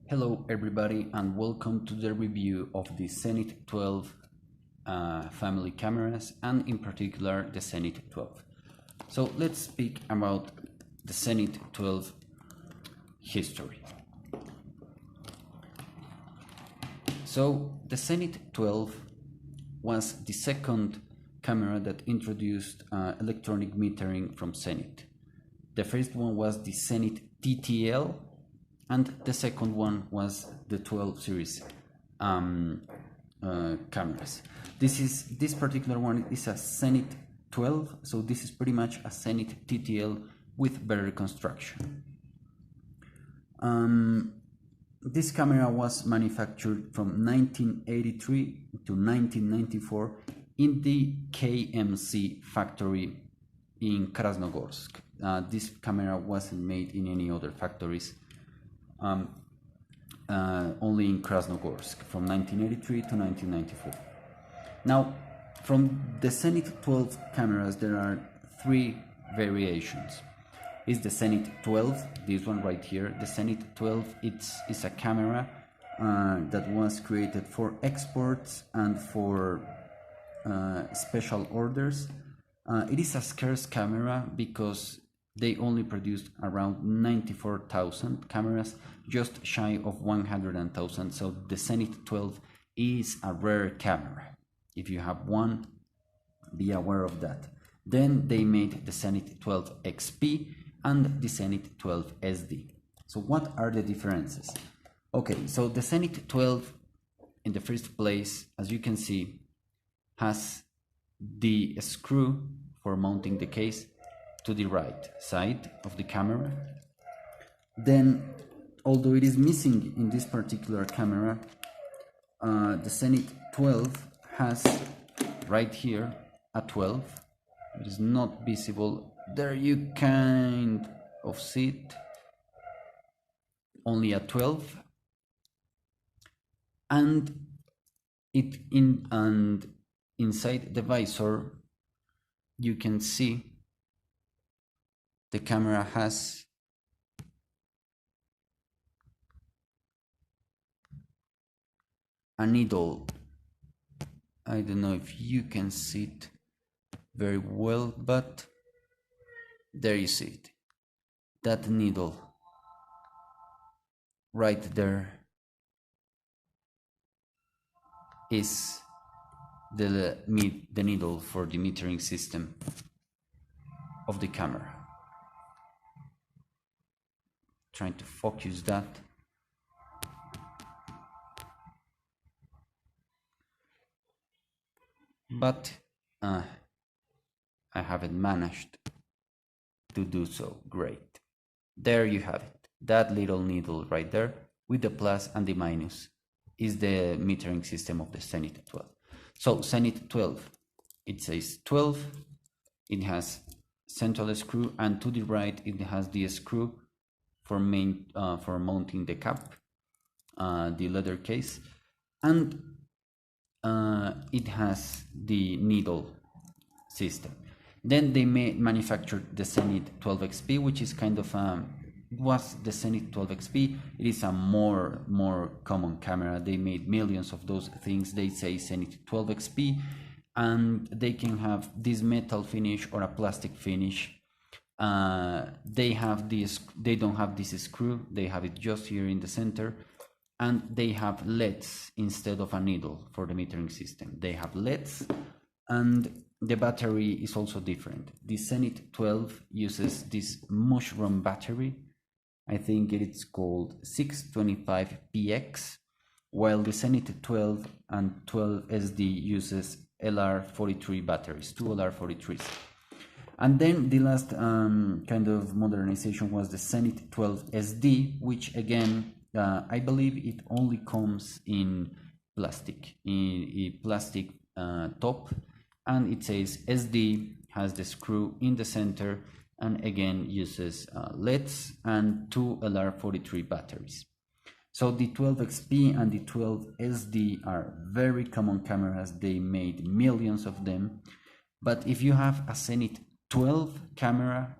Hello everybody and welcome to the review of the Zenit 12 family cameras, and in particular the Zenit 12. So let's speak about the Zenit 12 history. So the Zenit 12 was the second camera that introduced electronic metering from Zenit. The first one was the Zenit TTL, and the second one was the 12 series cameras. This particular one is a Zenit 12, so this is pretty much a Zenit TTL with better construction. This camera was manufactured from 1983 to 1994 in the KMC factory in Krasnogorsk. This camera wasn't made in any other factories, only in Krasnogorsk from 1983 to 1994. Now, from the Zenit 12 cameras, there are three variations. Is the Zenit 12, this one right here. The Zenit 12 is a camera that was created for exports and for special orders. It is a scarce camera because they only produced around 94,000 cameras, just shy of 100,000. So the Zenit 12 is a rare camera. If you have one, be aware of that. Then they made the Zenit 12 XP and the Zenit 12 SD. So what are the differences? Okay, so the Zenit 12 in the first place, as you can see, has the screw for mounting the case to the right side of the camera. Then, although it is missing in this particular camera, the Zenit 12 has right here a 12. It is not visible. There you kind of see it. Only a 12. And inside the visor, you can see the camera has a needle. I don't know if you can see it very well, but there you see it. That needle right there is the needle for the metering system of the camera. Trying to focus that. But I haven't managed to do so. Great. There you have it. That little needle right there with the plus and the minus is the metering system of the Zenit 12. So Zenit 12, it says 12, it has central screw, and to the right it has the screw for mounting the cap, the leather case, and it has the needle system. Then they manufactured the Zenit 12 XP, which is kind of was the Zenit 12 XP. It is a more common camera. They made millions of those things. They say Zenit 12 XP, and they can have this metal finish or a plastic finish. They don't have this screw. They have it just here in the center, and they have LEDs instead of a needle for the metering system. They have LEDs, and the battery is also different. The Zenit 12 uses this mushroom battery. I think it's called 625PX, while the Zenit 12 and 12 SD uses LR43 batteries, two LR43s. And then the last kind of modernization was the Zenit 12 SD, which again, I believe it only comes in plastic, in a plastic top, and it says SD, has the screw in the center, and again uses LEDs and two LR43 batteries. So the 12 XP and the 12 SD are very common cameras. They made millions of them. But if you have a Zenit 12 camera,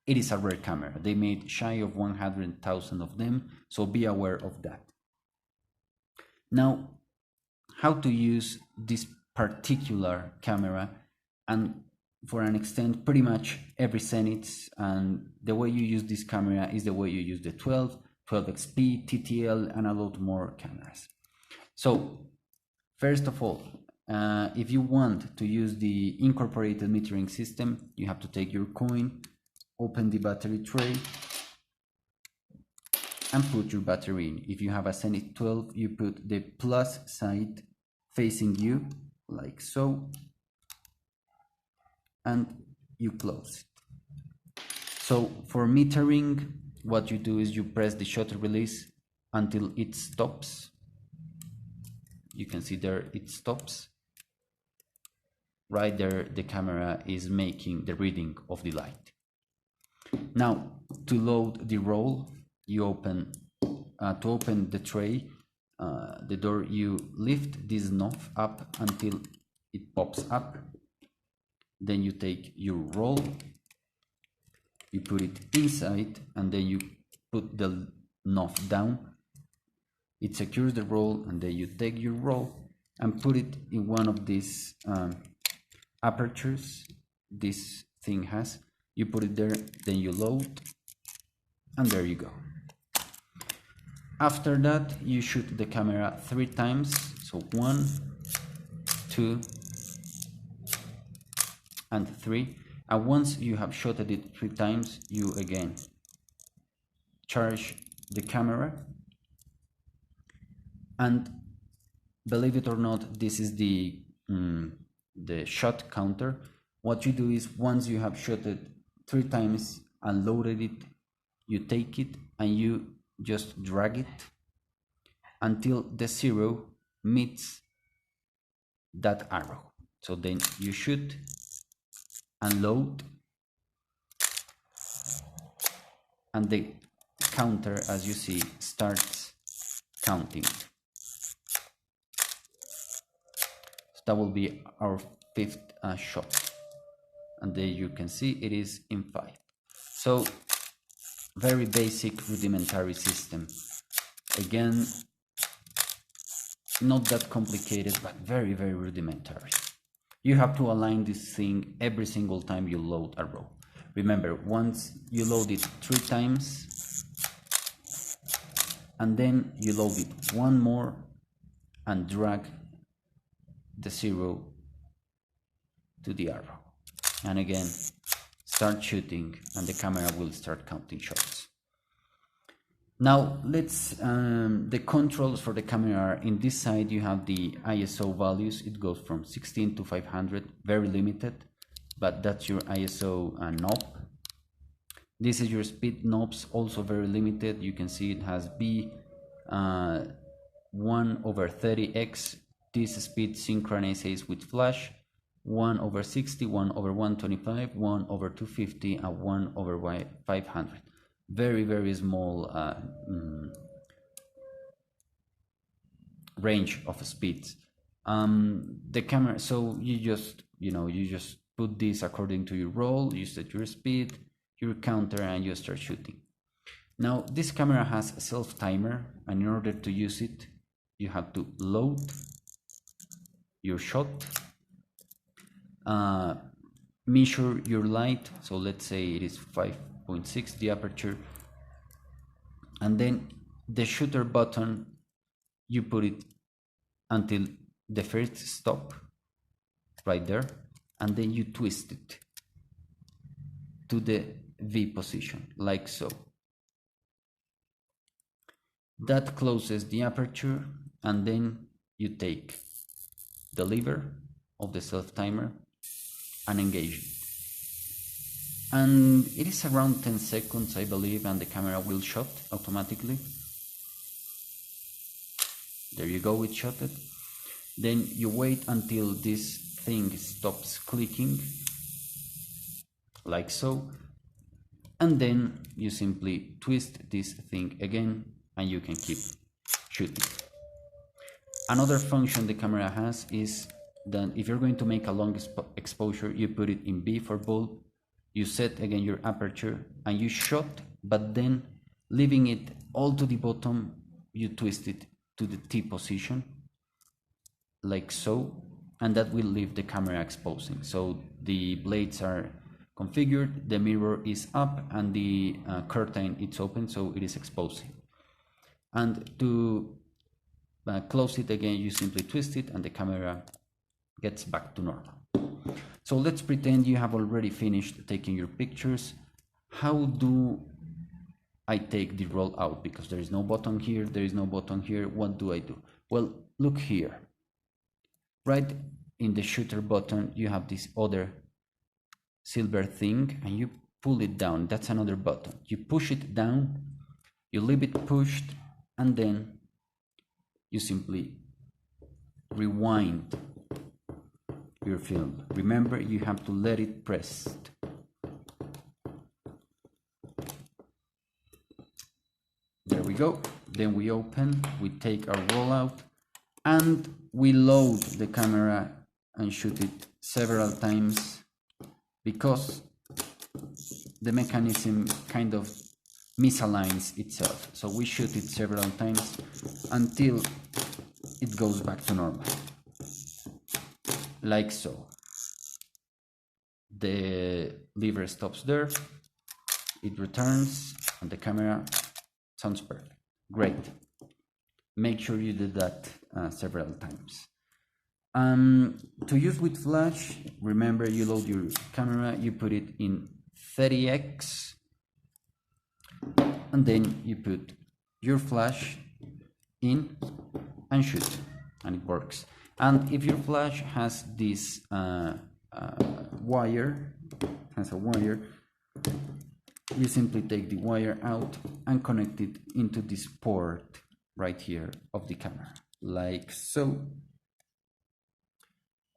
it is a rare camera. They made shy of 100,000 of them, so be aware of that. Now, how to use this particular camera, and for an extent pretty much every Zenit, and the way you use this camera is the way you use the 12, 12XP, TTL, and a lot more cameras. So first of all, if you want to use the incorporated metering system, you have to take your coin, open the battery tray, and put your battery in. If you have a Zenit 12, you put the plus side facing you, like so, and you close it. So for metering, what you do is you press the shutter release until it stops. You can see there it stops. Right there, the camera is making the reading of the light. Now, to load the roll, you open, to open the tray, the door, you lift this knob up until it pops up. Then you take your roll, you put it inside, and then you put the knob down. It secures the roll, and then you take your roll and put it in one of these apertures this thing has. You put it there, then you load, and there you go. After that, you shoot the camera 3 times, so 1, 2, and 3. And once you have shot it 3 times, you again charge the camera. And believe it or not, this is the shot counter. What you do is, once you have shot it 3 times and loaded it, you take it and you just drag it until the 0 meets that arrow. So then you shoot and load, and the counter, as you see, starts counting. So that will be our 5th shot, and there you can see it is in 5. So very basic rudimentary system. Again, not that complicated, but very, very rudimentary. You have to align this thing every single time you load a row. Remember, once you load it 3 times, and then you load it 1 more and drag the 0 to the arrow. And again, start shooting, and the camera will start counting shots. Now let's, the controls for the camera are in this side. You have the ISO values. It goes from 16 to 500, very limited, but that's your ISO knob. This is your speed knobs, also very limited. You can see it has B 1/30x. This speed synchronizes with flash. 1/60, 1/125, 1/250, and 1/500. Very, very small range of speeds. The camera, so you just put this according to your roll. You set your speed, your counter, and you start shooting. Now this camera has a self timer, and in order to use it, you have to load your shot, measure your light, so let's say it is 5.6 the aperture, and then the shooter button, you put it until the first stop right there, and then you twist it to the V position, like so. That closes the aperture, and then you take the lever of the self timer and engage it. And it is around 10 seconds, I believe, and the camera will shut automatically. There you go, it shot it. Then you wait until this thing stops clicking, like so, and then you simply twist this thing again, and you can keep shooting. Another function the camera has is that if you're going to make a long exposure, you put it in B for bulb, you set again your aperture and you shot, but then leaving it all to the bottom, you twist it to the T position, like so, and that will leave the camera exposing. So the blades are configured, the mirror is up, and the curtain is open, so it is exposing. And to close it again, you simply twist it and the camera gets back to normal. So let's pretend you have already finished taking your pictures. How do I take the roll out? Because there is no button here, there is no button here. What do I do? Well, look here. Right in the shooter button, you have this other silver thing, and you pull it down. That's another button. You push it down, you leave it pushed, and then you simply rewind your film. Remember, you have to let it pressed. There we go. Then we open, we take our rollout, and we load the camera and shoot it several times, because the mechanism kind of misaligns itself. So we shoot it several times until it goes back to normal, like so. The lever stops there, it returns, and the camera sounds perfect. Great. Make sure you do that several times. To use with flash, remember, you load your camera, you put it in 30x, and then you put your flash in and shoot, and it works. And if your flash has this wire, you simply take the wire out and connect it into this port right here of the camera, like so,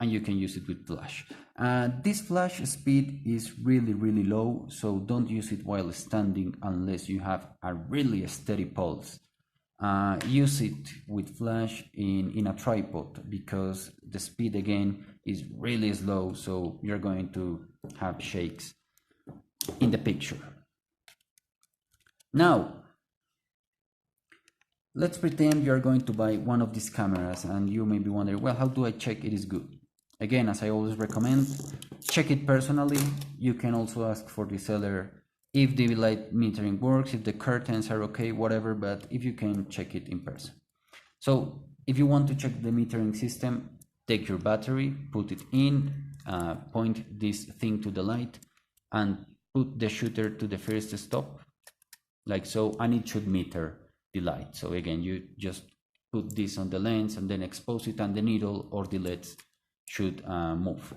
and you can use it with flash. This flash speed is really low, so don't use it while standing unless you have a really steady pulse. Use it with flash in a tripod, because the speed again is really slow, so you're going to have shakes in the picture. Now, let's pretend you're going to buy one of these cameras, and you may be wondering, well, how do I check it is good? Again, as I always recommend, check it personally. You can also ask for the seller if the light metering works, if the curtains are okay, whatever, but if you can, check it in person. So if you want to check the metering system, take your battery, put it in, point this thing to the light, and put the shooter to the first stop, like so, and it should meter the light. So again, you just put this on the lens and then expose it, and the needle or the LEDs should move.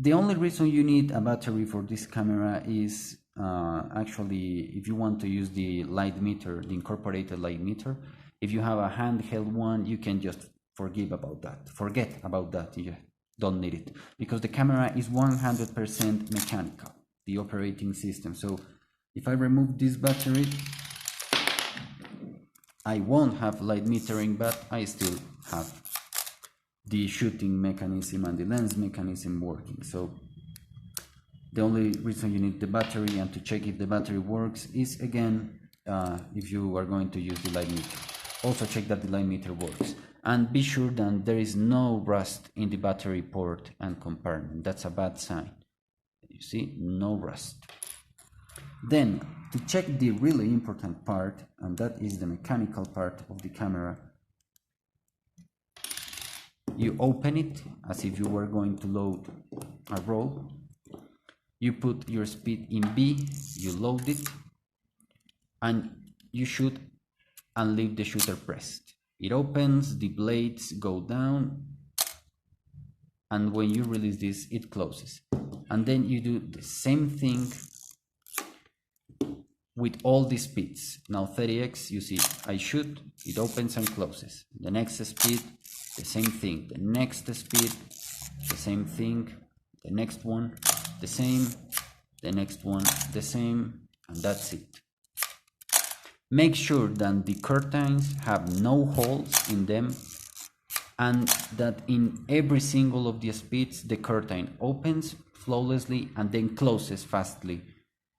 The only reason you need a battery for this camera is actually if you want to use the light meter, the incorporated light meter. If you have a handheld one, you can just forget about that. You don't need it, because the camera is 100% mechanical, the operating system. So if I remove this battery, I won't have light metering, but I still have the shooting mechanism and the lens mechanism working. So the only reason you need the battery and to check if the battery works is, again, if you are going to use the light meter. Also check that the light meter works, and be sure that there is no rust in the battery port and compartment. That's a bad sign. You see, no rust. Then, to check the really important part, and that is the mechanical part of the camera, you open it as if you were going to load a roll. You put your speed in B, you load it, and you shoot and leave the shooter pressed. It opens, the blades go down, and when you release this, it closes. And then you do the same thing with all the speeds. Now 30x, you see, I shoot, it opens and closes. The next speed, the same thing. The next speed, the same thing. The next one, the same. The next one, the same. And that's it. Make sure that the curtains have no holes in them, and that in every single of the speeds the curtain opens, flawlessly and then closes fastly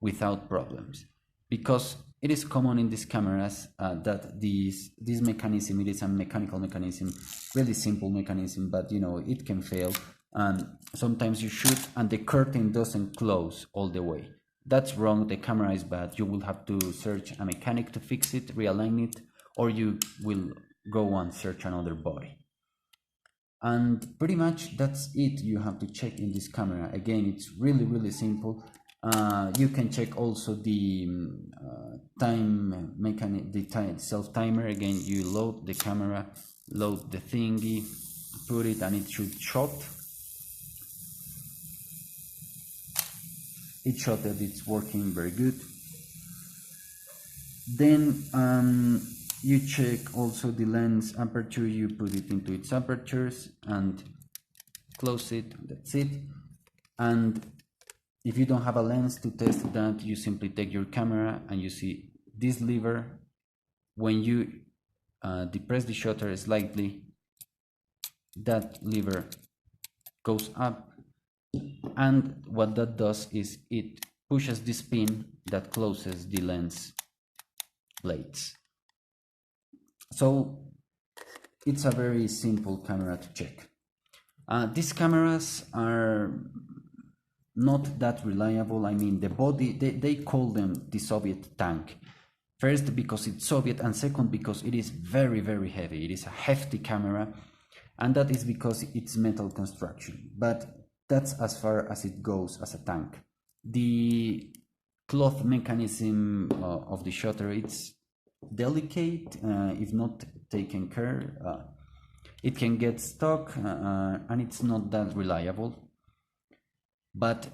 without problems. Because it is common in these cameras that this mechanism, it is a mechanical mechanism, really simple mechanism, but you know, it can fail. And sometimes you shoot and the curtain doesn't close all the way. That's wrong, the camera is bad. You will have to search a mechanic to fix it, realign it, or you will go and search another body. And pretty much that's it you have to check in this camera. Again, it's really simple. You can check also the time mechanic, the self timer. Again, you load the camera, load the thingy, put it, and it should shot. It shot that it's working very good. Then you check also the lens aperture. You put it into its apertures and close it. That's it. And if you don't have a lens to test that, you simply take your camera and you see this lever. When you depress the shutter slightly, that lever goes up, and what that does is it pushes this pin that closes the lens plates. So it's a very simple camera to check. These cameras are not that reliable. I mean, the body, they call them the Soviet tank. First, because it's Soviet, and second, because it is very heavy. It is a hefty camera, and that is because it's metal construction. But that's as far as it goes as a tank. The cloth mechanism of the shutter, it's delicate if not taken care. It can get stuck and it's not that reliable, but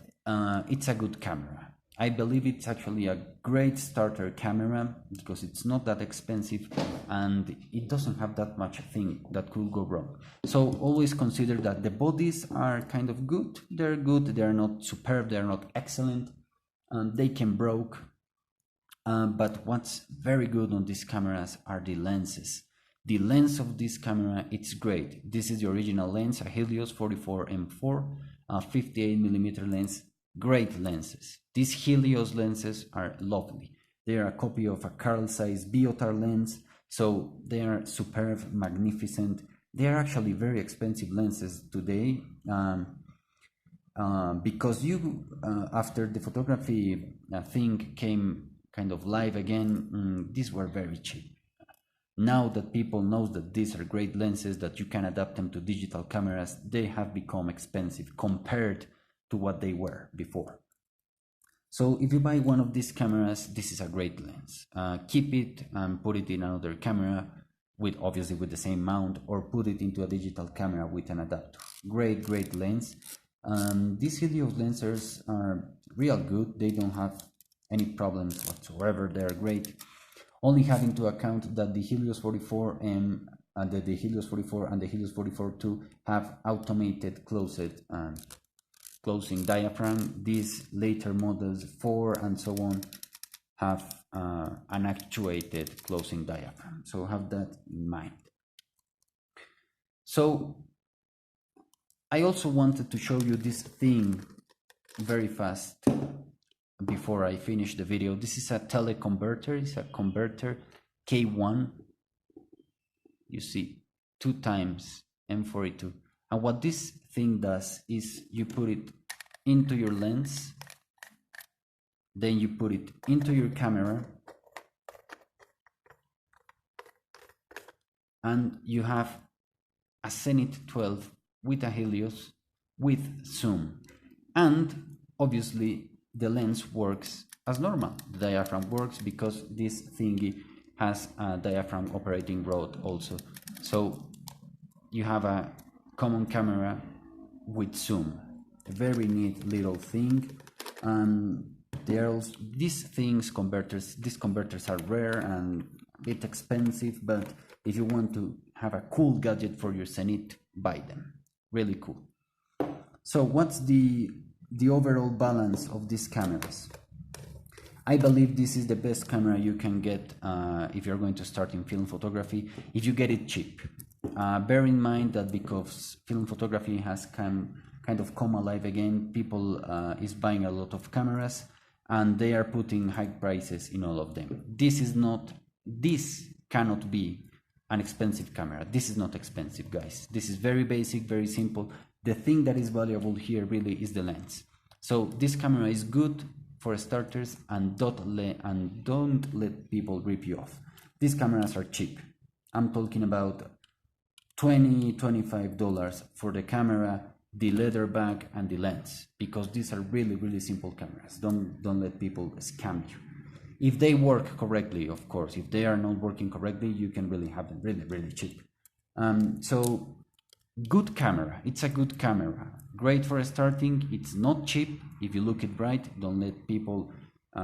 it's a good camera. I believe it's actually a great starter camera because it's not that expensive and it doesn't have that much thing that could go wrong. So always consider that the bodies are kind of good. They're good, they're not superb, they're not excellent, and they can break. But what's very good on these cameras are the lenses. The lens of this camera, it's great. This is the original lens, a Helios 44 M4, a 58mm lens. Great lenses. These Helios lenses are lovely. They are a copy of a Carl Zeiss Biotar lens, so they are superb, magnificent. They are actually very expensive lenses today because after the photography thing came kind of live again, these were very cheap. Now that people know that these are great lenses, that you can adapt them to digital cameras, they have become expensive compared to what they were before. So if you buy one of these cameras, this is a great lens. Keep it and put it in another camera, obviously with the same mount, or put it into a digital camera with an adapter. Great lens. These Helios lenses are real good. They don't have any problems whatsoever. They are great. Only have into account that the Helios 44M and the Helios 44 and the Helios 44-2 have automated closing diaphragm. These later models 4 and so on have an actuated closing diaphragm, so have that in mind. So I also wanted to show you this thing very fast before I finish the video. This is a teleconverter. It's a converter K1. You see 2 times M42. And what this thing does is you put it into your lens, then you put it into your camera, and you have a Zenit 12 with a Helios with zoom. And obviously the lens works as normal. The diaphragm works because this thingy has a diaphragm operating rod also. So you have a common camera with zoom. A very neat little thing. These converters are rare and a bit expensive, but if you want to have a cool gadget for your Zenit, buy them. Really cool. So what's the overall balance of these cameras? I believe this is the best camera you can get if you're going to start in film photography, if you get it cheap. Bear in mind that because film photography has come kind of come alive again. People is buying a lot of cameras, and they are putting high prices in all of them. This cannot be an expensive camera. This is not expensive, guys. This is very basic, very simple. The thing that is valuable here really is the lens. So this camera is good for starters, and don't let people rip you off. These cameras are cheap. I'm talking about $20–25 for the camera, the leather bag, and the lens, because these are really simple cameras. Don't let people scam you. If they work correctly, of course. If they are not working correctly, you can really have them really cheap. So good camera. It's a good camera. Great for starting. It's not cheap. If you look it right, don't let people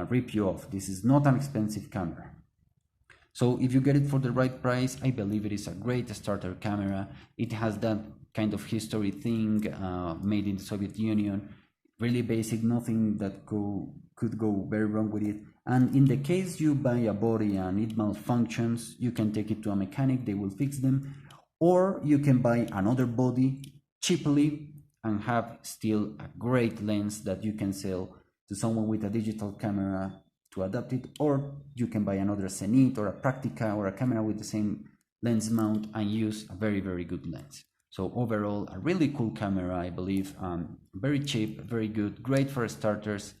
rip you off. This is not an expensive camera. So if you get it for the right price, I believe it is a great starter camera. It has that kind of history thing, made in the Soviet Union. Really basic, nothing that could go very wrong with it. And in the case you buy a body and it malfunctions, you can take it to a mechanic, they will fix them. Or you can buy another body cheaply and have still a great lens that you can sell to someone with a digital camera to adapt it. Or you can buy another Zenit or a Praktica or a camera with the same lens mount and use a very good lens. So overall, a really cool camera, I believe. Very cheap, very good, great for starters,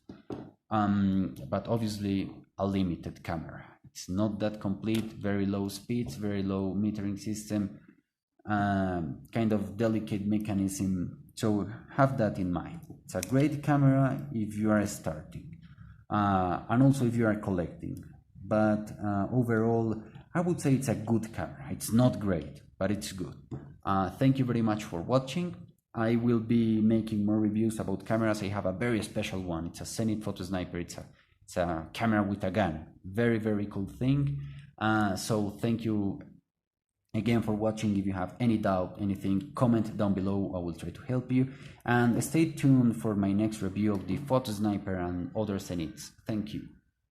but obviously a limited camera. It's not that complete, very low speeds, very low metering system, kind of delicate mechanism. So have that in mind. It's a great camera if you are starting, and also if you are collecting. But overall, I would say it's a good camera. It's not great, but it's good. Thank you very much for watching. I will be making more reviews about cameras. I have a very special one. It's a Zenit Photo Sniper. It's a camera with a gun. Very cool thing. So thank you again for watching. If you have any doubt, anything, comment down below. I will try to help you. And stay tuned for my next review of the Photo Sniper and other Zenits. Thank you.